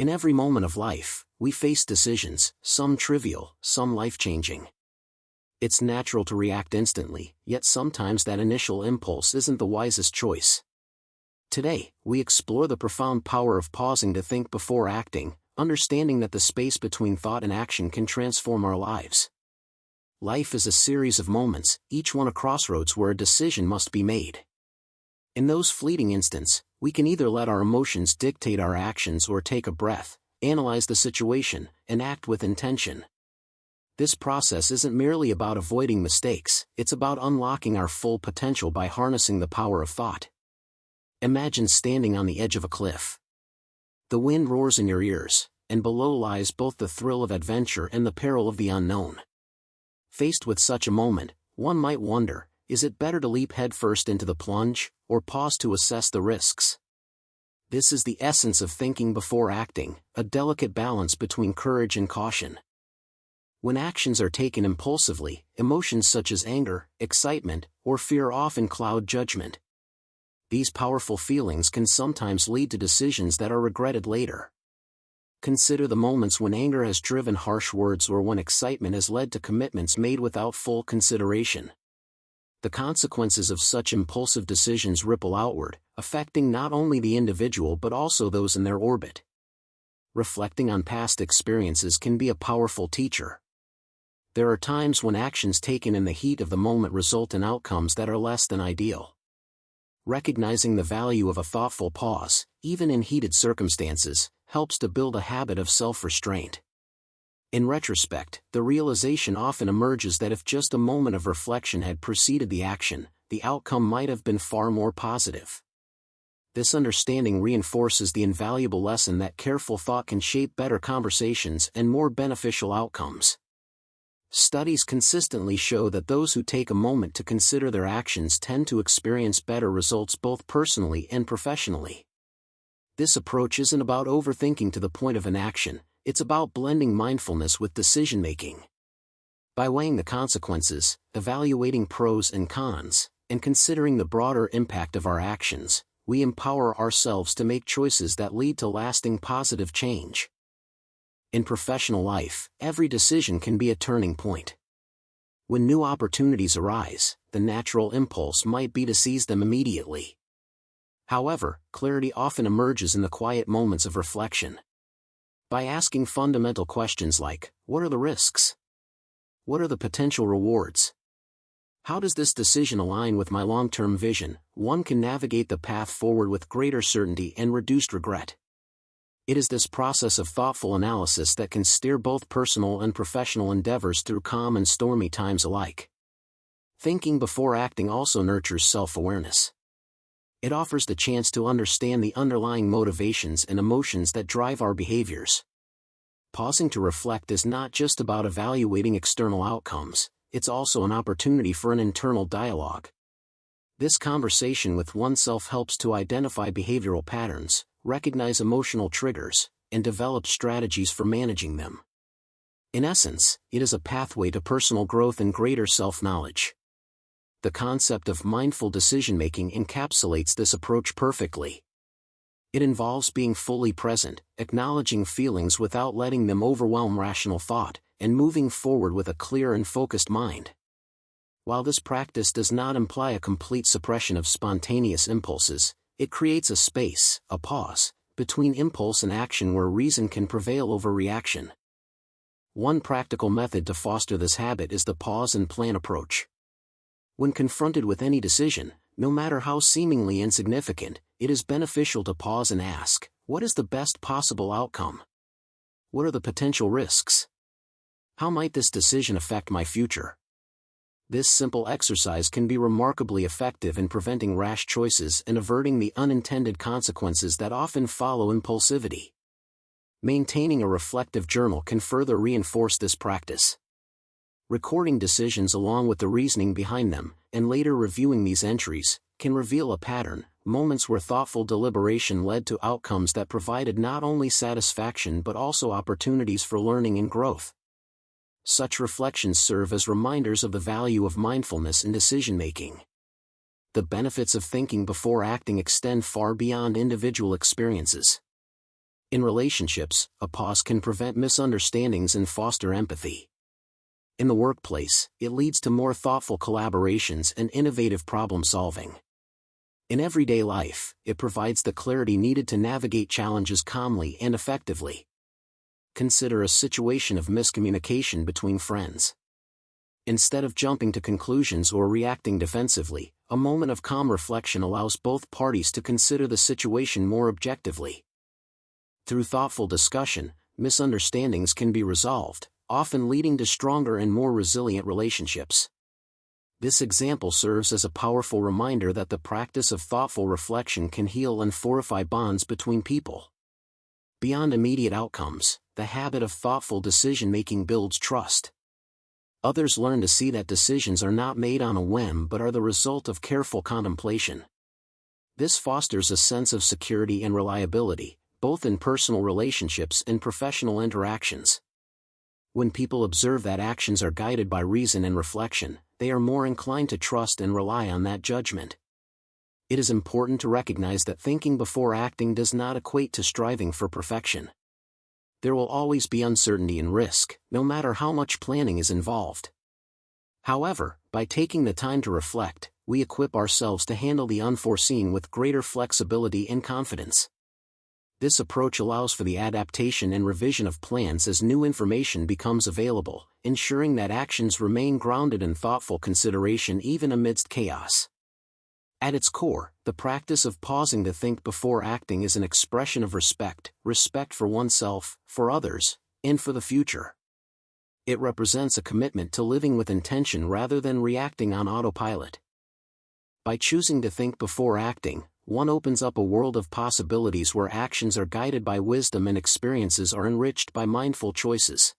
In every moment of life, we face decisions, some trivial, some life-changing. It's natural to react instantly, yet sometimes that initial impulse isn't the wisest choice. Today, we explore the profound power of pausing to think before acting, understanding that the space between thought and action can transform our lives. Life is a series of moments, each one a crossroads where a decision must be made. In those fleeting instants, we can either let our emotions dictate our actions or take a breath, analyze the situation, and act with intention. This process isn't merely about avoiding mistakes, it's about unlocking our full potential by harnessing the power of thought. Imagine standing on the edge of a cliff. The wind roars in your ears, and below lies both the thrill of adventure and the peril of the unknown. Faced with such a moment, one might wonder, is it better to leap headfirst into the plunge, or pause to assess the risks? This is the essence of thinking before acting, a delicate balance between courage and caution. When actions are taken impulsively, emotions such as anger, excitement, or fear often cloud judgment. These powerful feelings can sometimes lead to decisions that are regretted later. Consider the moments when anger has driven harsh words or when excitement has led to commitments made without full consideration. The consequences of such impulsive decisions ripple outward, affecting not only the individual but also those in their orbit. Reflecting on past experiences can be a powerful teacher. There are times when actions taken in the heat of the moment result in outcomes that are less than ideal. Recognizing the value of a thoughtful pause, even in heated circumstances, helps to build a habit of self-restraint. In retrospect, the realization often emerges that if just a moment of reflection had preceded the action, the outcome might have been far more positive. This understanding reinforces the invaluable lesson that careful thought can shape better conversations and more beneficial outcomes. Studies consistently show that those who take a moment to consider their actions tend to experience better results both personally and professionally. This approach isn't about overthinking to the point of inaction, it's about blending mindfulness with decision-making. By weighing the consequences, evaluating pros and cons, and considering the broader impact of our actions, we empower ourselves to make choices that lead to lasting positive change. In professional life, every decision can be a turning point. When new opportunities arise, the natural impulse might be to seize them immediately. However, clarity often emerges in the quiet moments of reflection. By asking fundamental questions like, what are the risks? What are the potential rewards? How does this decision align with my long-term vision? One can navigate the path forward with greater certainty and reduced regret. It is this process of thoughtful analysis that can steer both personal and professional endeavors through calm and stormy times alike. Thinking before acting also nurtures self-awareness. It offers the chance to understand the underlying motivations and emotions that drive our behaviors. Pausing to reflect is not just about evaluating external outcomes, it's also an opportunity for an internal dialogue. This conversation with oneself helps to identify behavioral patterns, recognize emotional triggers, and develop strategies for managing them. In essence, it is a pathway to personal growth and greater self-knowledge. The concept of mindful decision-making encapsulates this approach perfectly. It involves being fully present, acknowledging feelings without letting them overwhelm rational thought, and moving forward with a clear and focused mind. While this practice does not imply a complete suppression of spontaneous impulses, it creates a space, a pause, between impulse and action where reason can prevail over reaction. One practical method to foster this habit is the pause and plan approach. When confronted with any decision, no matter how seemingly insignificant, it is beneficial to pause and ask, what is the best possible outcome? What are the potential risks? How might this decision affect my future? This simple exercise can be remarkably effective in preventing rash choices and averting the unintended consequences that often follow impulsivity. Maintaining a reflective journal can further reinforce this practice. Recording decisions along with the reasoning behind them, and later reviewing these entries, can reveal a pattern, moments where thoughtful deliberation led to outcomes that provided not only satisfaction but also opportunities for learning and growth. Such reflections serve as reminders of the value of mindfulness in decision-making. The benefits of thinking before acting extend far beyond individual experiences. In relationships, a pause can prevent misunderstandings and foster empathy. In the workplace, it leads to more thoughtful collaborations and innovative problem-solving. In everyday life, it provides the clarity needed to navigate challenges calmly and effectively. Consider a situation of miscommunication between friends. Instead of jumping to conclusions or reacting defensively, a moment of calm reflection allows both parties to consider the situation more objectively. Through thoughtful discussion, misunderstandings can be resolved, often leading to stronger and more resilient relationships. This example serves as a powerful reminder that the practice of thoughtful reflection can heal and fortify bonds between people. Beyond immediate outcomes, the habit of thoughtful decision-making builds trust. Others learn to see that decisions are not made on a whim but are the result of careful contemplation. This fosters a sense of security and reliability, both in personal relationships and professional interactions. When people observe that actions are guided by reason and reflection, they are more inclined to trust and rely on that judgment. It is important to recognize that thinking before acting does not equate to striving for perfection. There will always be uncertainty and risk, no matter how much planning is involved. However, by taking the time to reflect, we equip ourselves to handle the unforeseen with greater flexibility and confidence. This approach allows for the adaptation and revision of plans as new information becomes available, ensuring that actions remain grounded in thoughtful consideration even amidst chaos. At its core, the practice of pausing to think before acting is an expression of respect for oneself, for others, and for the future. It represents a commitment to living with intention rather than reacting on autopilot. By choosing to think before acting, one opens up a world of possibilities where actions are guided by wisdom and experiences are enriched by mindful choices.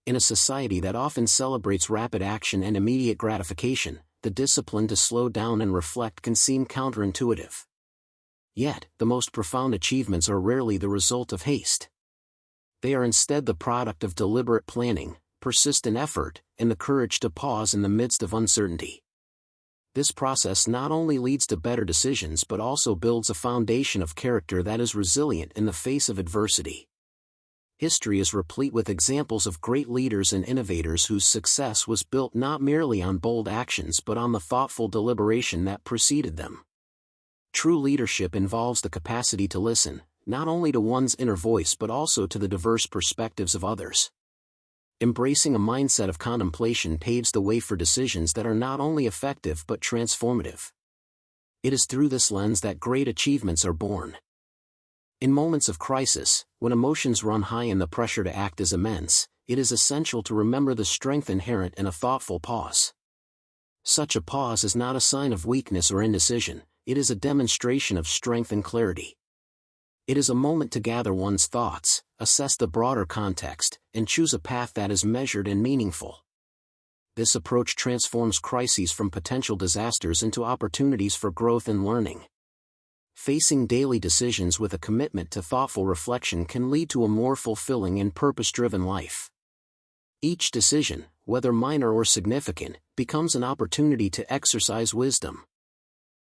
In a society that often celebrates rapid action and immediate gratification, the discipline to slow down and reflect can seem counterintuitive. Yet, the most profound achievements are rarely the result of haste. They are instead the product of deliberate planning, persistent effort, and the courage to pause in the midst of uncertainty. This process not only leads to better decisions but also builds a foundation of character that is resilient in the face of adversity. History is replete with examples of great leaders and innovators whose success was built not merely on bold actions but on the thoughtful deliberation that preceded them. True leadership involves the capacity to listen, not only to one's inner voice but also to the diverse perspectives of others. Embracing a mindset of contemplation paves the way for decisions that are not only effective but transformative. It is through this lens that great achievements are born. In moments of crisis, when emotions run high and the pressure to act is immense, it is essential to remember the strength inherent in a thoughtful pause. Such a pause is not a sign of weakness or indecision, it is a demonstration of strength and clarity. It is a moment to gather one's thoughts, assess the broader context, and choose a path that is measured and meaningful. This approach transforms crises from potential disasters into opportunities for growth and learning. Facing daily decisions with a commitment to thoughtful reflection can lead to a more fulfilling and purpose-driven life. Each decision, whether minor or significant, becomes an opportunity to exercise wisdom.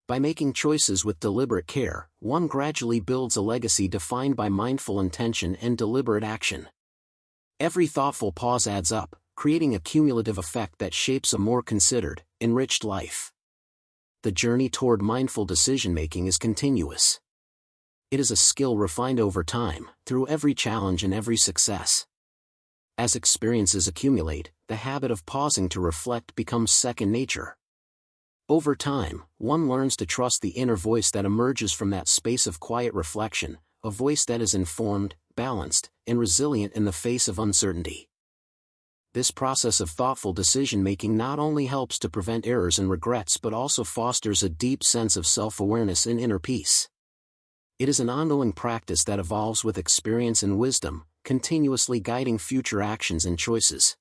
By making choices with deliberate care, one gradually builds a legacy defined by mindful intention and deliberate action. Every thoughtful pause adds up, creating a cumulative effect that shapes a more considered, enriched life. The journey toward mindful decision-making is continuous. It is a skill refined over time, through every challenge and every success. As experiences accumulate, the habit of pausing to reflect becomes second nature. Over time, one learns to trust the inner voice that emerges from that space of quiet reflection, a voice that is informed, balanced, and resilient in the face of uncertainty. This process of thoughtful decision-making not only helps to prevent errors and regrets but also fosters a deep sense of self-awareness and inner peace. It is an ongoing practice that evolves with experience and wisdom, continuously guiding future actions and choices.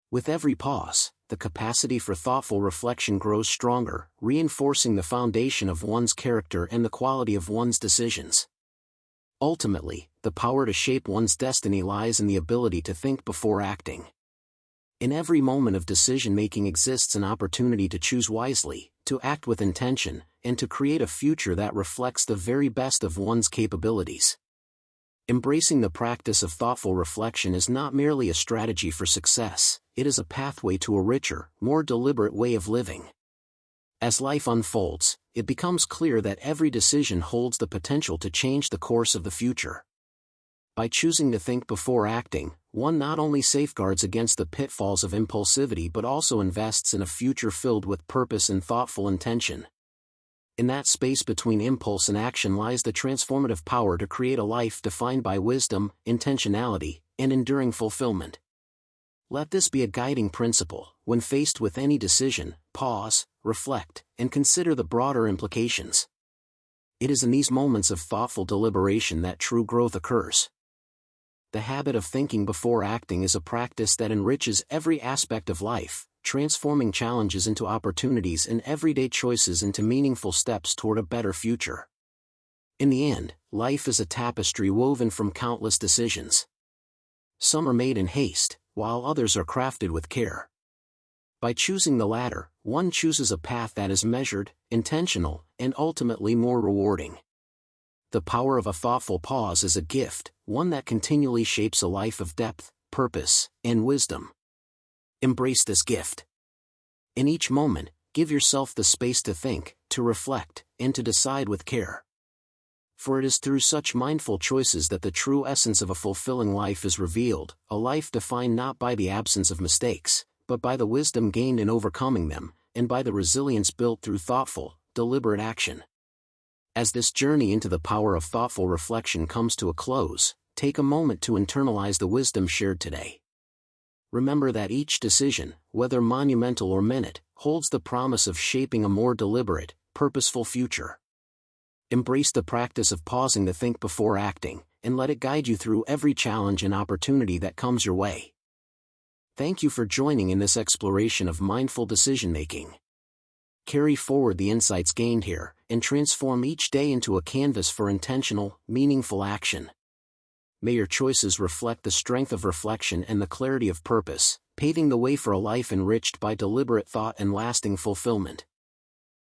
With every pause, the capacity for thoughtful reflection grows stronger, reinforcing the foundation of one's character and the quality of one's decisions. Ultimately, the power to shape one's destiny lies in the ability to think before acting. In every moment of decision-making exists an opportunity to choose wisely, to act with intention, and to create a future that reflects the very best of one's capabilities. Embracing the practice of thoughtful reflection is not merely a strategy for success, it is a pathway to a richer, more deliberate way of living. As life unfolds, it becomes clear that every decision holds the potential to change the course of the future. By choosing to think before acting, one not only safeguards against the pitfalls of impulsivity but also invests in a future filled with purpose and thoughtful intention. In that space between impulse and action lies the transformative power to create a life defined by wisdom, intentionality, and enduring fulfillment. Let this be a guiding principle. When faced with any decision, pause, reflect, and consider the broader implications. It is in these moments of thoughtful deliberation that true growth occurs. The habit of thinking before acting is a practice that enriches every aspect of life, transforming challenges into opportunities and everyday choices into meaningful steps toward a better future. In the end, life is a tapestry woven from countless decisions. Some are made in haste, while others are crafted with care. By choosing the latter, one chooses a path that is measured, intentional, and ultimately more rewarding. The power of a thoughtful pause is a gift, one that continually shapes a life of depth, purpose, and wisdom. Embrace this gift. In each moment, give yourself the space to think, to reflect, and to decide with care. For it is through such mindful choices that the true essence of a fulfilling life is revealed, a life defined not by the absence of mistakes, but by the wisdom gained in overcoming them, and by the resilience built through thoughtful, deliberate action. As this journey into the power of thoughtful reflection comes to a close, take a moment to internalize the wisdom shared today. Remember that each decision, whether monumental or minute, holds the promise of shaping a more deliberate, purposeful future. Embrace the practice of pausing to think before acting, and let it guide you through every challenge and opportunity that comes your way. Thank you for joining in this exploration of mindful decision-making. Carry forward the insights gained here, and transform each day into a canvas for intentional, meaningful action. May your choices reflect the strength of reflection and the clarity of purpose, paving the way for a life enriched by deliberate thought and lasting fulfillment.